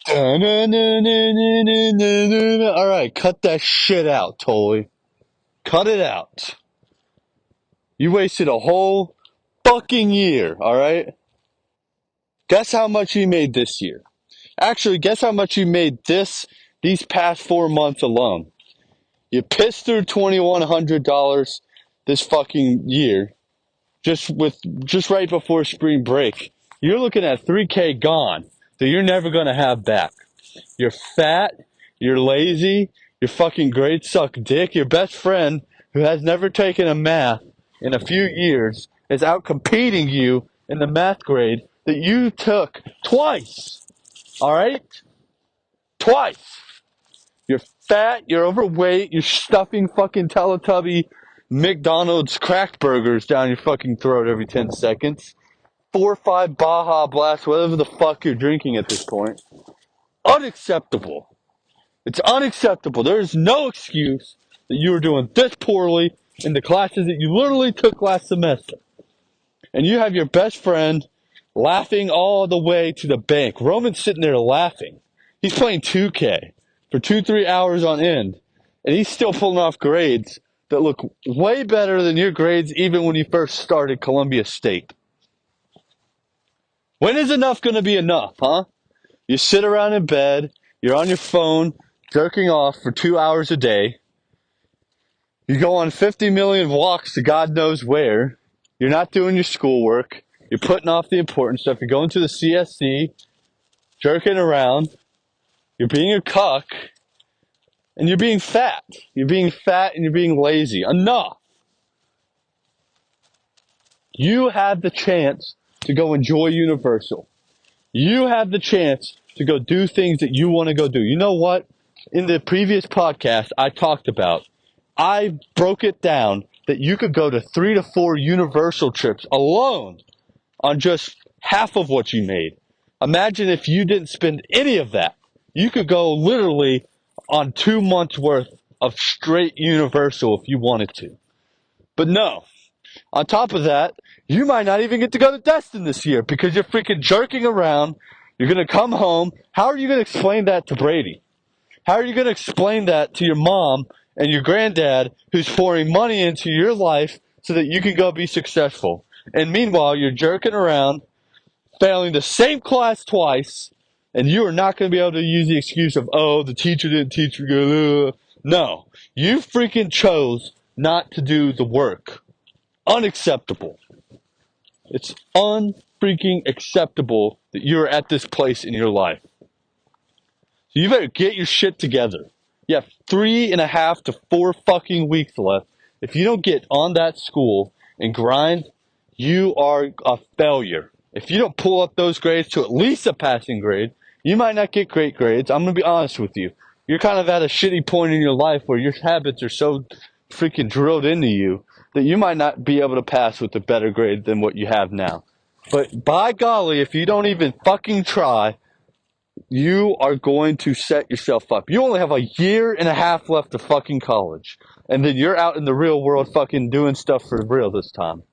Alright, cut that shit out, Tolly. Cut it out. You wasted a whole fucking year, alright? Guess how much you made this year? Actually, guess how much you made these past 4 months alone? You pissed through $2,100 this fucking year, just right before spring break. You're looking at $3K gone that you're never gonna have back. You're fat, you're lazy, your fucking grades suck dick. Your best friend, who has never taken a math in a few years, is out competing you in the math grade that you took twice. Alright? Twice. You're fat, you're overweight, you're stuffing fucking Teletubby McDonald's cracked burgers down your fucking throat every 10 seconds. 4 or 5 Baja Blast, whatever the fuck you're drinking at this point. Unacceptable. It's unacceptable. There is no excuse that you were doing this poorly in the classes that you literally took last semester. And you have your best friend laughing all the way to the bank. Roman's sitting there laughing. He's playing 2K for 2-3 hours on end. And he's still pulling off grades that look way better than your grades even when you first started Columbia State. When is enough going to be enough, huh? You sit around in bed, you're on your phone, jerking off for 2 hours a day. You go on 50 million walks to God knows where. You're not doing your schoolwork. You're putting off the important stuff. You're going to the CSC, jerking around. You're being a cuck. And you're being fat. You're being fat and you're being lazy. Enough. You had the chance to go enjoy Universal. You have the chance to go do things that you want to go do. You know what? In the previous podcast I talked about, I broke it down that you could go to 3 to 4 Universal trips alone on just half of what you made. Imagine if you didn't spend any of that. You could go literally on 2 months worth of straight Universal if you wanted to. But no. On top of that, you might not even get to go to Destin this year because you're freaking jerking around. You're going to come home. How are you going to explain that to Brady? How are you going to explain that to your mom and your granddad who's pouring money into your life so that you can go be successful? And meanwhile, you're jerking around, failing the same class twice, and you are not going to be able to use the excuse of, oh, the teacher didn't teach you good. No. You freaking chose not to do the work. Unacceptable. It's unfreaking acceptable that you're at this place in your life. So you better get your shit together. You have 3.5 to 4 fucking weeks left. If you don't get on that school and grind, you are a failure. If you don't pull up those grades to at least a passing grade, you might not get great grades. I'm going to be honest with you. You're kind of at a shitty point in your life where your habits are so freaking drilled into you that you might not be able to pass with a better grade than what you have now. But by golly, if you don't even fucking try, you are going to set yourself up. You only have a 1.5 years left of fucking college. And then you're out in the real world fucking doing stuff for real this time.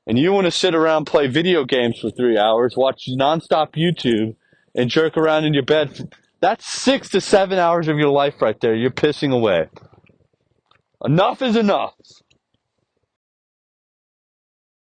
And you want to sit around, play video games for 3 hours, watch nonstop YouTube, and jerk around in your bed. That's 6 to 7 hours of your life right there. You're pissing away. Enough is enough.